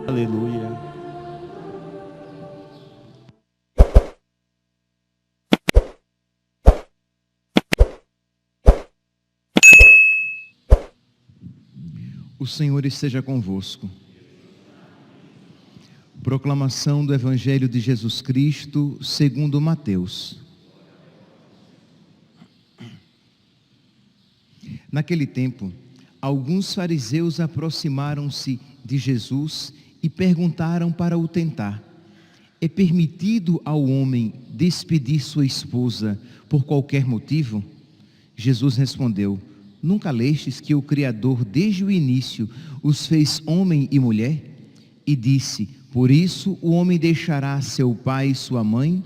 Aleluia. O Senhor esteja convosco. Proclamação do Evangelho de Jesus Cristo segundo Mateus. Naquele tempo, alguns fariseus aproximaram-se de Jesus e perguntaram para o tentar: é permitido ao homem despedir sua esposa por qualquer motivo? Jesus respondeu: nunca lestes que o Criador desde o início os fez homem e mulher? E disse: por isso o homem deixará seu pai e sua mãe,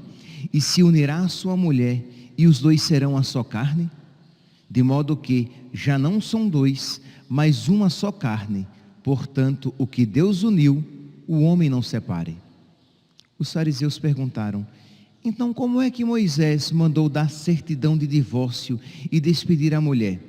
e se unirá à sua mulher, e os dois serão a só carne? De modo que já não são dois, mas uma só carne. Portanto, o que Deus uniu, o homem não separe. Os fariseus perguntaram: então como é que Moisés mandou dar certidão de divórcio e despedir a mulher?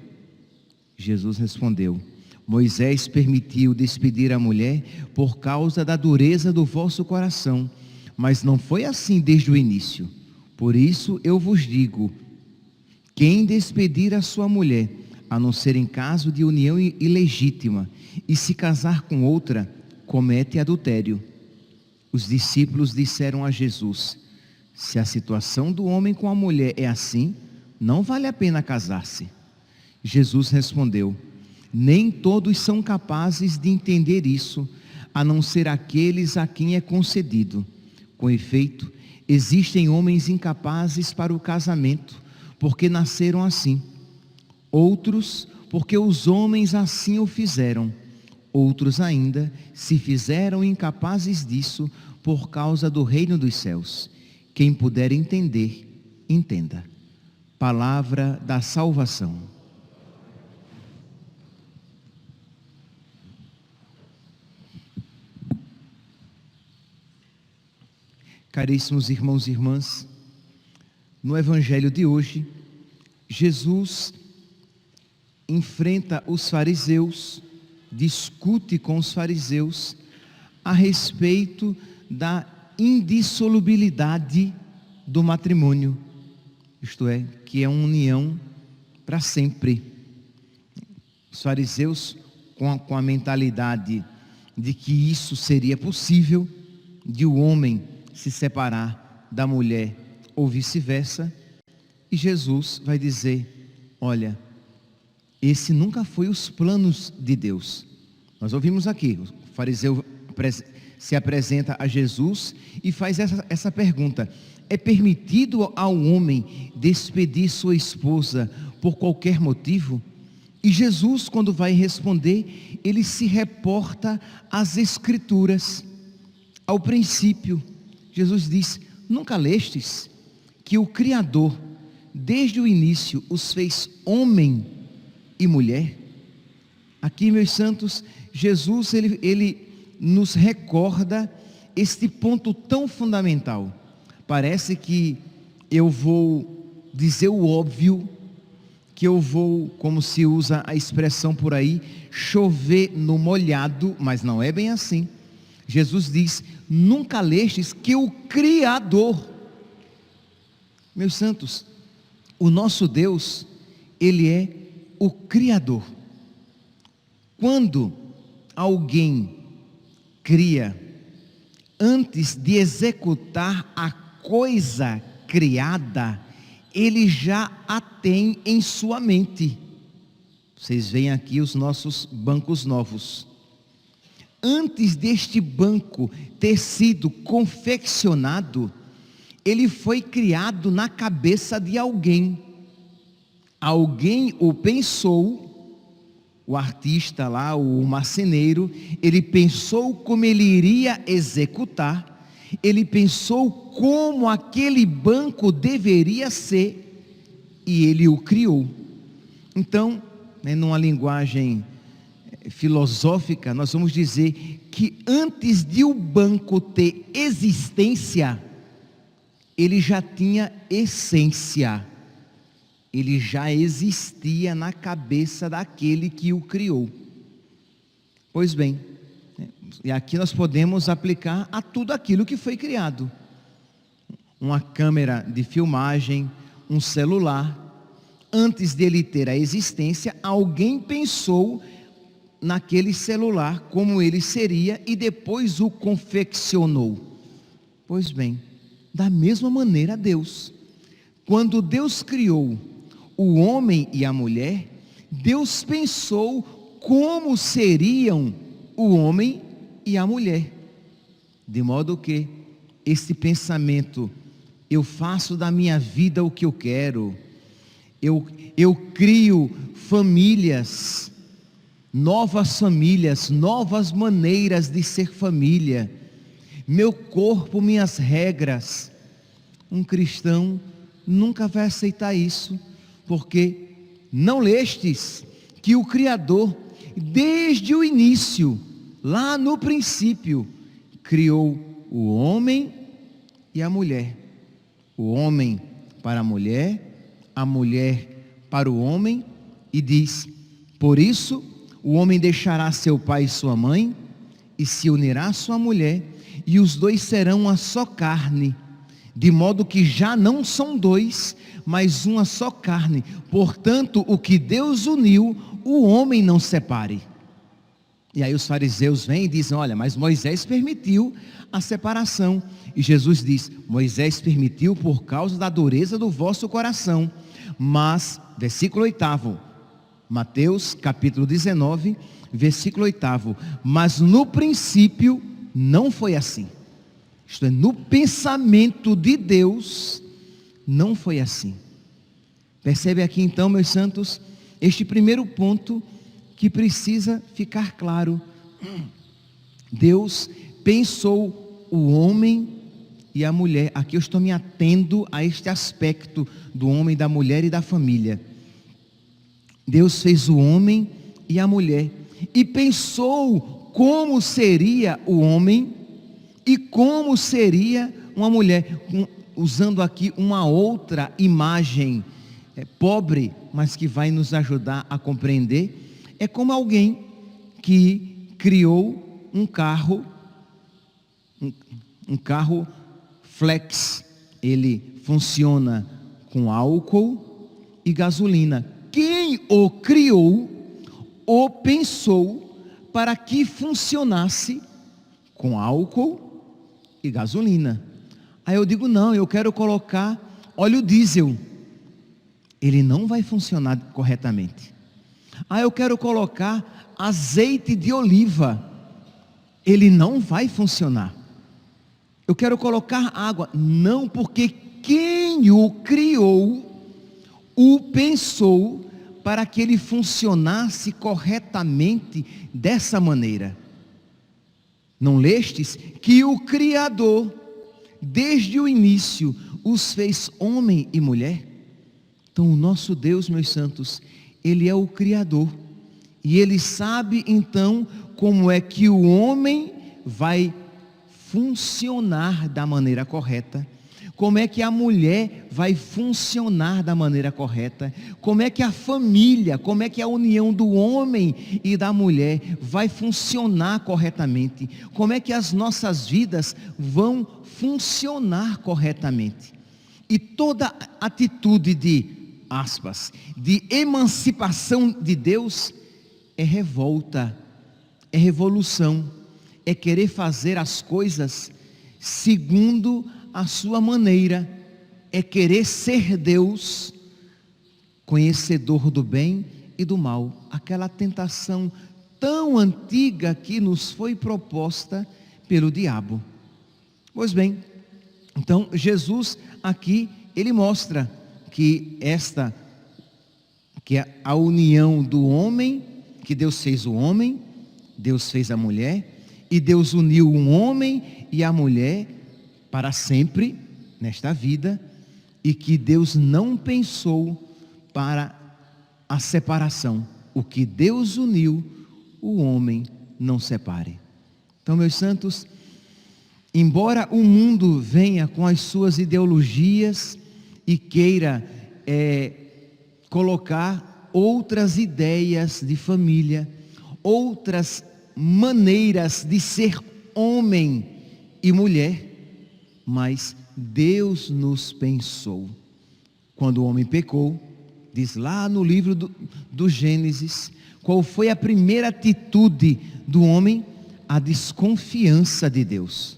Jesus respondeu: Moisés permitiu despedir a mulher por causa da dureza do vosso coração, mas não foi assim desde o início. Por isso eu vos digo: quem despedir a sua mulher, a não ser em caso de união ilegítima, e se casar com outra, comete adultério. Os discípulos disseram a Jesus: se a situação do homem com a mulher é assim, não vale a pena casar-se. Jesus respondeu: nem todos são capazes de entender isso, a não ser aqueles a quem é concedido. Com efeito, existem homens incapazes para o casamento, porque nasceram assim. Outros, porque os homens assim o fizeram. Outros ainda se fizeram incapazes disso por causa do reino dos céus. Quem puder entender, entenda. Palavra da salvação. Caríssimos irmãos e irmãs, no Evangelho de hoje, Jesus enfrenta os fariseus, discute com os fariseus a respeito da indissolubilidade do matrimônio, isto é, que é uma união para sempre. Os fariseus, com a mentalidade de que isso seria possível, de o homem se separar da mulher ou vice-versa, e Jesus vai dizer: olha, esse nunca foi os planos de Deus. Nós ouvimos aqui, o fariseu se apresenta a Jesus e faz essa pergunta: é permitido ao homem despedir sua esposa por qualquer motivo? E Jesus, quando vai responder, ele se reporta às Escrituras, ao princípio. Jesus diz: nunca lestes que o Criador desde o início os fez homem e mulher? Aqui, meus santos, Jesus ele nos recorda este ponto tão fundamental. Parece que eu vou dizer o óbvio, que eu vou, como se usa a expressão por aí, chover no molhado, mas não é bem assim. Jesus diz: nunca lestes que o Criador. Meus santos, o nosso Deus, Ele é o Criador. Quando alguém cria, antes de executar a coisa criada, ele já a tem em sua mente. Vocês veem aqui os nossos bancos novos. Antes deste banco ter sido confeccionado, ele foi criado na cabeça de alguém. Alguém o pensou, o artista lá, o marceneiro, ele pensou como ele iria executar, ele pensou como aquele banco deveria ser, e ele o criou. Então, numa linguagem filosófica, nós vamos dizer que antes de o banco ter existência, ele já tinha essência. ele já existia na cabeça daquele que o criou. Pois bem, e aqui nós podemos aplicar a tudo aquilo que foi criado. Uma câmera de filmagem, um celular. Antes dele ter a existência, alguém pensou naquele celular como ele seria e depois o confeccionou. Pois bem, da mesma maneira Deus. Quando Deus criou o homem e a mulher, Deus pensou como seriam o homem e a mulher. De modo que esse pensamento, eu faço da minha vida o que eu quero, eu crio famílias, novas maneiras de ser família, meu corpo, minhas regras. Um cristão nunca vai aceitar isso, porque não lestes que o Criador, desde o início, lá no princípio, criou o homem e a mulher. O homem para a mulher para o homem, e diz: por isso o homem deixará seu pai e sua mãe, e se unirá à sua mulher, e os dois serão uma só carne. De modo que já não são dois, mas uma só carne. Portanto, o que Deus uniu, o homem não separe. E aí os fariseus vêm e dizem: olha, mas Moisés permitiu a separação. E Jesus diz: Moisés permitiu por causa da dureza do vosso coração. Mas, versículo 8, Mateus capítulo 19, versículo 8, mas no princípio não foi assim. Isto é, no pensamento de Deus, não foi assim. Percebe aqui então, meus santos, este primeiro ponto que precisa ficar claro. Deus pensou o homem e a mulher. Aqui eu estou me atendo a este aspecto do homem, da mulher e da família. Deus fez o homem e a mulher, e pensou como seria o homem e como seria uma mulher, usando aqui uma outra imagem, pobre, mas que vai nos ajudar a compreender. É como alguém que criou um carro flex. Ele funciona com álcool e gasolina. Quem o criou, o pensou para que funcionasse com álcool e gasolina. Aí eu digo: não, eu quero colocar óleo diesel. Ele não vai funcionar corretamente. Eu quero colocar azeite de oliva. Ele não vai funcionar. Eu quero colocar água. Não, porque quem o criou, o pensou para que ele funcionasse corretamente dessa maneira. Não lestes que o Criador, desde o início, os fez homem e mulher? Então o nosso Deus, meus santos, Ele é o Criador. E Ele sabe então como é que o homem vai funcionar da maneira correta. Como é que a mulher vai funcionar da maneira correta? Como é que a família, como é que a união do homem e da mulher vai funcionar corretamente? Como é que as nossas vidas vão funcionar corretamente? E toda atitude de, aspas, de emancipação de Deus é revolta, é revolução, é querer fazer as coisas segundo a sua maneira, é querer ser Deus, conhecedor do bem e do mal. Aquela tentação tão antiga que nos foi proposta pelo diabo. Pois bem, então Jesus aqui, ele mostra que a união do homem, que Deus fez o homem, Deus fez a mulher, e Deus uniu um homem e a mulher para sempre nesta vida, e que Deus não pensou para a separação. O que Deus uniu, o homem não separe. Então, meus santos, embora o mundo venha com as suas ideologias e queira colocar outras ideias de família, outras maneiras de ser homem e mulher, mas Deus nos pensou. Quando o homem pecou, diz lá no livro do Gênesis, qual foi a primeira atitude do homem? A desconfiança de Deus.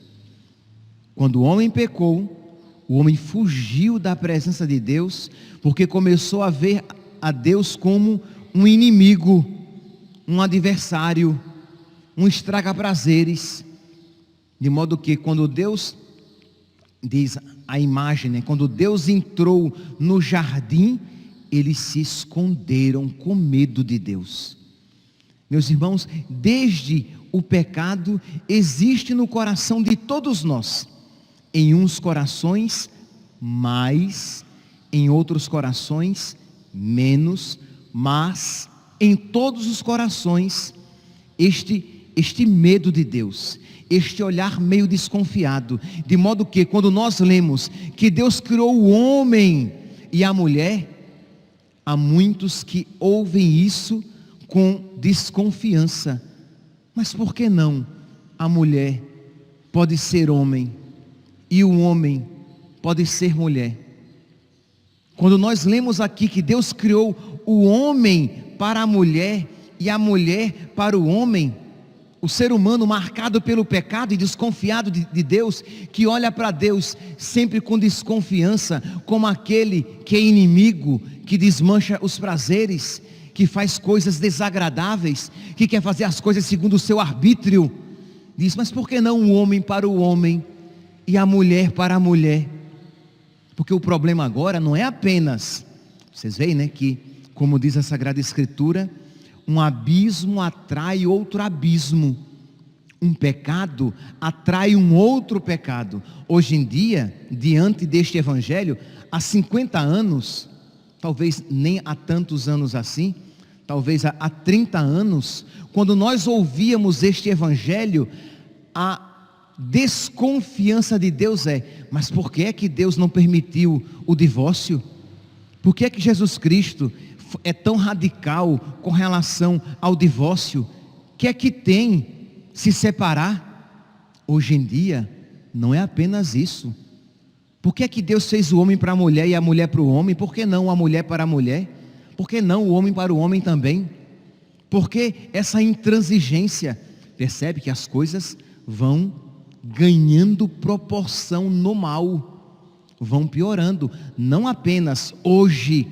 Quando o homem pecou, o homem fugiu da presença de Deus, porque começou a ver a Deus como um inimigo, um adversário, um estraga-prazeres. De modo que quando Deus, diz a imagem, né? Quando Deus entrou no jardim, eles se esconderam com medo de Deus. Meus irmãos, desde o pecado existe no coração de todos nós, em uns corações mais, em outros corações menos, mas em todos os corações este medo de Deus, este olhar meio desconfiado, de modo que quando nós lemos que Deus criou o homem e a mulher, há muitos que ouvem isso com desconfiança. Mas por que não a mulher pode ser homem e o homem pode ser mulher? Quando nós lemos aqui que Deus criou o homem para a mulher e a mulher para o homem, o ser humano marcado pelo pecado e desconfiado de Deus, que olha para Deus sempre com desconfiança, como aquele que é inimigo, que desmancha os prazeres, que faz coisas desagradáveis, que quer fazer as coisas segundo o seu arbítrio, diz, mas por que não o homem para o homem e a mulher para a mulher? Porque o problema agora não é apenas, vocês veem, né, que como diz a Sagrada Escritura, um abismo atrai outro abismo, um pecado atrai um outro pecado. Hoje em dia, diante deste evangelho, há 50 anos, talvez nem há tantos anos assim, talvez há 30 anos, quando nós ouvíamos este evangelho, a desconfiança de Deus mas por que é que Deus não permitiu o divórcio? Por que é que Jesus Cristo é tão radical com relação ao divórcio? O que é que tem se separar? Hoje em dia, não é apenas isso. Por que é que Deus fez o homem para a mulher e a mulher para o homem? Por que não a mulher para a mulher? Por que não o homem para o homem também? Por que essa intransigência? Percebe que as coisas vão ganhando proporção no mal, vão piorando. Não apenas hoje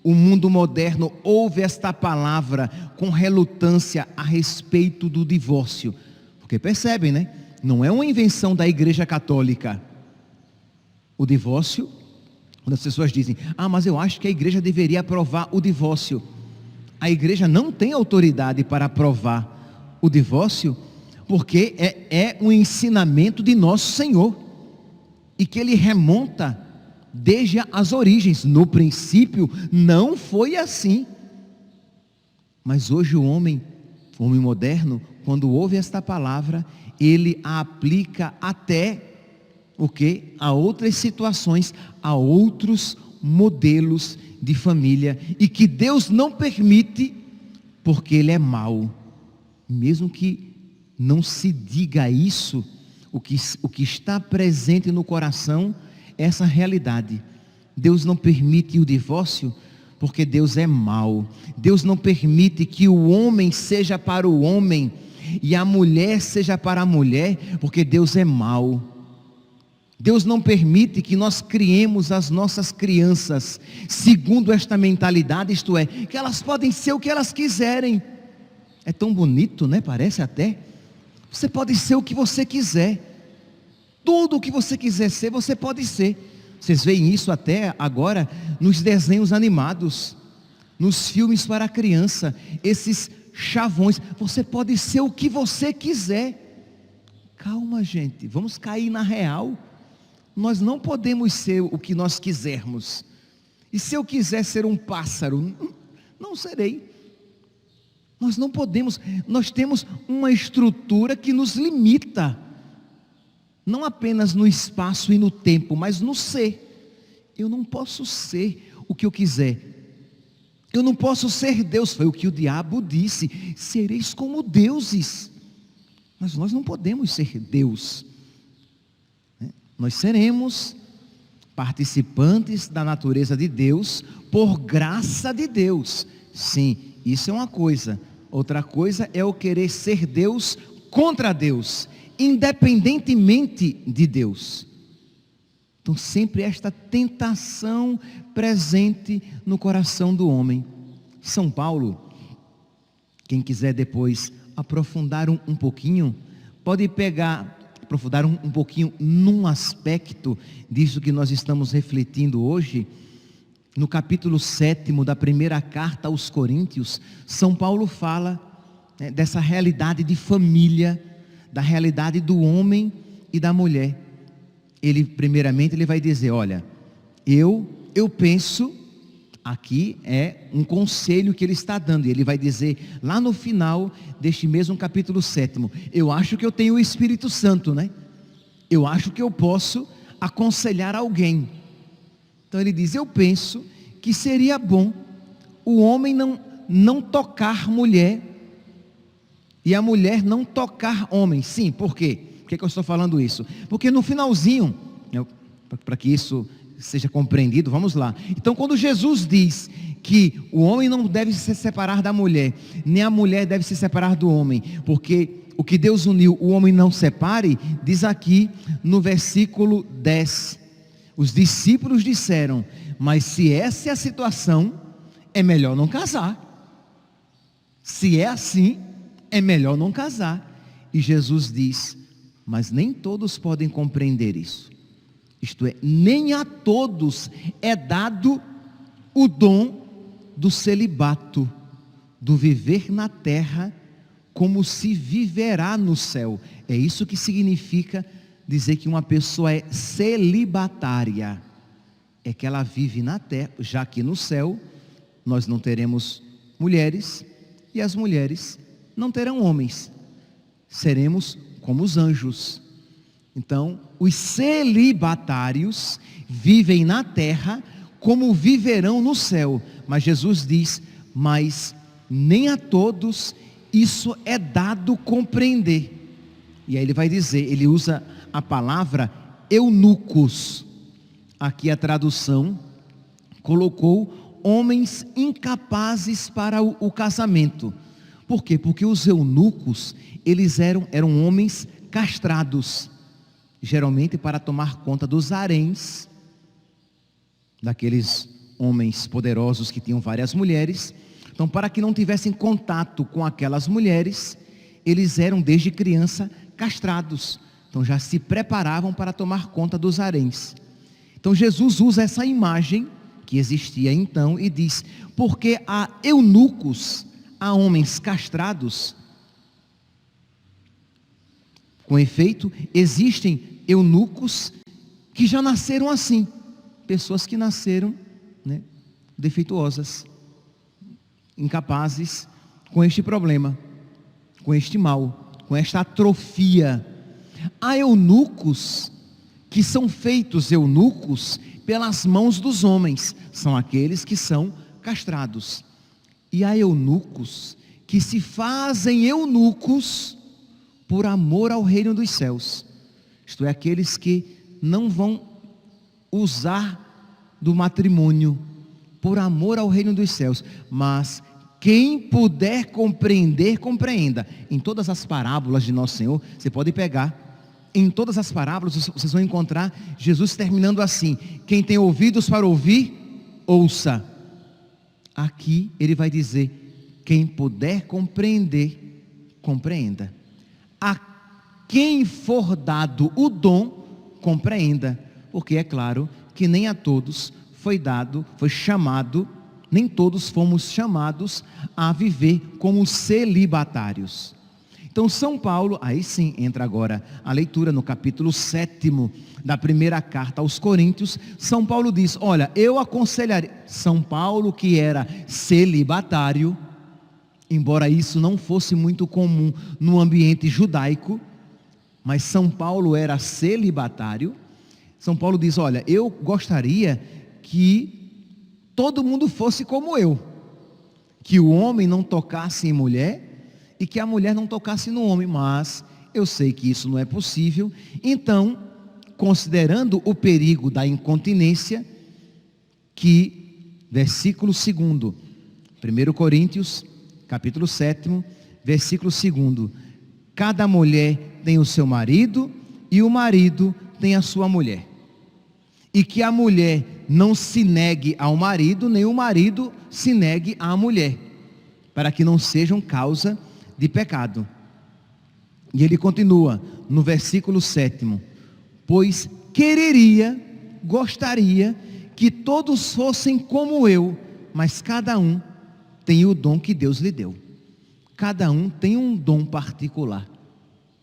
o mundo moderno ouve esta palavra com relutância a respeito do divórcio, porque percebem, né? Não é uma invenção da Igreja Católica. O divórcio, quando as pessoas dizem, mas eu acho que a igreja deveria aprovar o divórcio. A igreja não tem autoridade para aprovar o divórcio, porque é um ensinamento de nosso Senhor, e que ele remonta desde as origens. No princípio não foi assim. Mas hoje o homem moderno, quando ouve esta palavra, ele a aplica até a outras situações, a outros modelos de família, e que Deus não permite, porque Ele é mau. Mesmo que não se diga isso, o que está presente no coração é essa realidade. Deus não permite o divórcio, porque Deus é mau. Deus não permite que o homem seja para o homem e a mulher seja para a mulher, porque Deus é mau. Deus não permite que nós criemos as nossas crianças segundo esta mentalidade, isto é, que elas podem ser o que elas quiserem. É tão bonito, né? Parece até. Você pode ser o que você quiser. Tudo o que você quiser ser, você pode ser. Vocês veem isso até agora nos desenhos animados, nos filmes para criança, esses chavões. Você pode ser o que você quiser. Calma, gente, vamos cair na real. Nós não podemos ser o que nós quisermos. E se eu quiser ser um pássaro, não serei. Nós não podemos. Nós temos uma estrutura que nos limita, não apenas no espaço e no tempo, mas no ser. Eu não posso ser o que eu quiser. Eu não posso ser Deus. Foi o que o diabo disse: sereis como deuses. Mas nós não podemos ser Deus, né? Nós seremos participantes da natureza de Deus, por graça de Deus. Sim, isso é uma coisa. Outra coisa é o querer ser Deus contra Deus, independentemente de Deus. Então sempre esta tentação presente no coração do homem. São Paulo, quem quiser depois aprofundar um pouquinho, pode aprofundar um pouquinho num aspecto disso que nós estamos refletindo hoje. No capítulo 7 da primeira carta aos Coríntios, São Paulo fala, né, dessa realidade de família, da realidade do homem e da mulher. Primeiramente ele vai dizer: olha, eu penso, aqui é um conselho que ele está dando, e ele vai dizer lá no final deste mesmo capítulo 7, eu acho que eu tenho o Espírito Santo, né? Eu acho que eu posso aconselhar alguém. Então ele diz: eu penso que seria bom o homem não tocar mulher, e a mulher não tocar homem. Sim, por quê? Por que eu estou falando isso? Porque no finalzinho, para que isso seja compreendido, vamos lá. Então, quando Jesus diz que o homem não deve se separar da mulher, nem a mulher deve se separar do homem, porque o que Deus uniu, o homem não separe, diz aqui no versículo 10, os discípulos disseram: mas se essa é a situação, é melhor não casar. Se é assim, é melhor não casar. E Jesus diz: mas nem todos podem compreender isso. Isto é, nem a todos é dado o dom do celibato, do viver na terra como se viverá no céu. É isso que significa dizer que uma pessoa é celibatária. É que ela vive na terra, já que no céu nós não teremos mulheres, e as mulheres não terão homens. Seremos como os anjos. Então, os celibatários vivem na terra como viverão no céu. Mas Jesus diz: mas nem a todos isso é dado compreender. E aí ele vai dizer, ele usa a palavra eunucos. Aqui a tradução colocou homens incapazes para o casamento. Por quê? Porque os eunucos, eles eram homens castrados, geralmente para tomar conta dos haréns, daqueles homens poderosos que tinham várias mulheres. Então, para que não tivessem contato com aquelas mulheres, eles eram desde criança castrados. Então já se preparavam para tomar conta dos haréns. Então Jesus usa essa imagem que existia então e diz: porque há eunucos, há homens castrados. Com efeito, existem eunucos que já nasceram assim, pessoas que nasceram, né, defeituosas, incapazes, com este problema, com este mal, com esta atrofia. Há eunucos que são feitos eunucos pelas mãos dos homens, são aqueles que são castrados. E há eunucos que se fazem eunucos por amor ao reino dos céus. Isto é, aqueles que não vão usar do matrimônio por amor ao reino dos céus. Mas quem puder compreender, compreenda. Em todas as parábolas de Nosso Senhor, você pode pegar, em todas as parábolas vocês vão encontrar Jesus terminando assim: quem tem ouvidos para ouvir, ouça. Aqui ele vai dizer: quem puder compreender, compreenda. A quem for dado o dom, compreenda. Porque é claro que nem a todos foi chamado, nem todos fomos chamados a viver como celibatários. Então São Paulo, aí sim entra agora a leitura no capítulo 7 da primeira carta aos Coríntios. São Paulo diz: olha, eu aconselharia. São Paulo, que era celibatário, embora isso não fosse muito comum no ambiente judaico, mas São Paulo era celibatário. São Paulo diz: olha, eu gostaria que todo mundo fosse como eu. que o homem não tocasse em mulher e que a mulher não tocasse no homem, mas eu sei que isso não é possível. Então, considerando o perigo da incontinência, que versículo 2, 1 Coríntios, capítulo 7, versículo 2, cada mulher tem o seu marido e o marido tem a sua mulher. E que a mulher não se negue ao marido, nem o marido se negue à mulher, para que não sejam causa de pecado. E ele continua no versículo 7, pois gostaria que todos fossem como eu, mas cada um tem o dom que Deus lhe deu. Cada um tem um dom particular.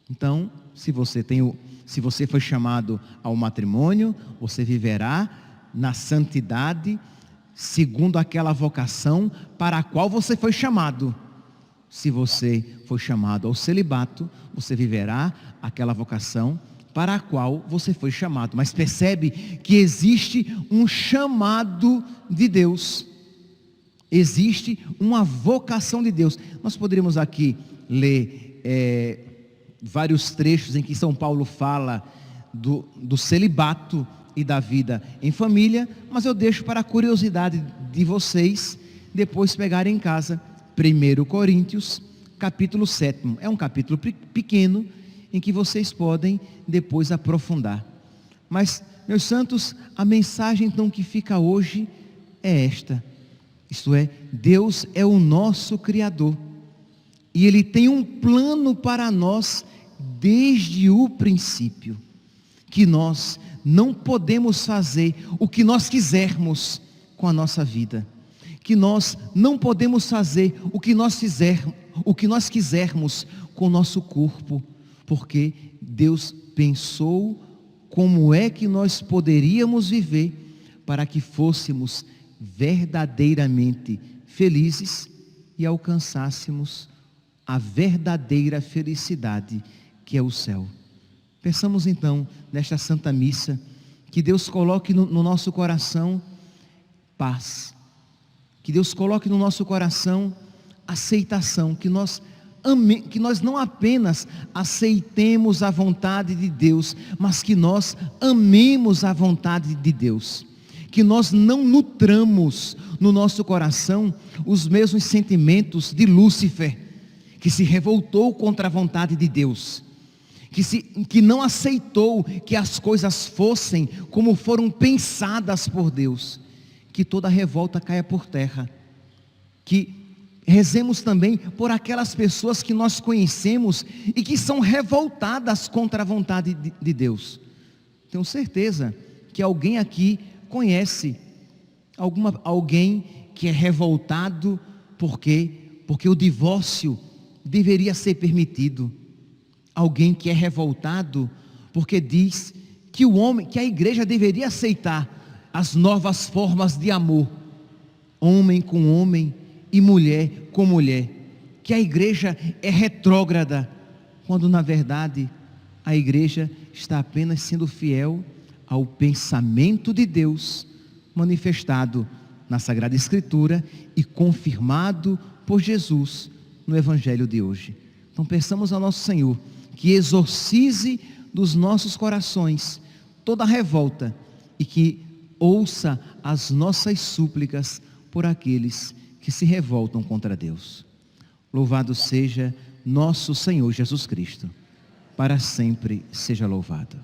Então, se você foi chamado ao matrimônio, você viverá na santidade, segundo aquela vocação para a qual você foi chamado. Se você foi chamado ao celibato, você viverá aquela vocação para a qual você foi chamado. Mas percebe que existe um chamado de Deus. Existe uma vocação de Deus. Nós poderíamos aqui ler vários trechos em que São Paulo fala do celibato e da vida em família, mas eu deixo para a curiosidade de vocês depois pegarem em casa 1 Coríntios, capítulo 7. É um capítulo pequeno em que vocês podem depois aprofundar. Mas, meus santos, a mensagem então que fica hoje é esta. Isto é, Deus é o nosso Criador. E Ele tem um plano para nós desde o princípio. Que nós não podemos fazer o que nós quisermos com a nossa vida. Que nós não podemos fazer o que nós quisermos com o nosso corpo. Porque Deus pensou como é que nós poderíamos viver para que fôssemos verdadeiramente felizes e alcançássemos a verdadeira felicidade que é o céu. Pensamos então nesta Santa Missa, que Deus coloque no nosso coração paz, que Deus coloque no nosso coração aceitação, que nós não apenas aceitemos a vontade de Deus, mas que nós amemos a vontade de Deus. Que nós não nutramos no nosso coração os mesmos sentimentos de Lúcifer, que se revoltou contra a vontade de Deus, que não aceitou que as coisas fossem como foram pensadas por Deus. Que toda revolta caia por terra. Que rezemos também por aquelas pessoas que nós conhecemos e que são revoltadas contra a vontade de Deus. Tenho certeza que alguém aqui conhece alguém que é revoltado porque o divórcio deveria ser permitido. Alguém que é revoltado porque diz que a igreja deveria aceitar as novas formas de amor, homem com homem e mulher com mulher, que a igreja é retrógrada, quando na verdade a igreja está apenas sendo fiel ao pensamento de Deus, manifestado na Sagrada Escritura e confirmado por Jesus no Evangelho de hoje. Então peçamos ao nosso Senhor que exorcize dos nossos corações toda revolta e que ouça as nossas súplicas por aqueles que se revoltam contra Deus. Louvado seja nosso Senhor Jesus Cristo, para sempre seja louvado.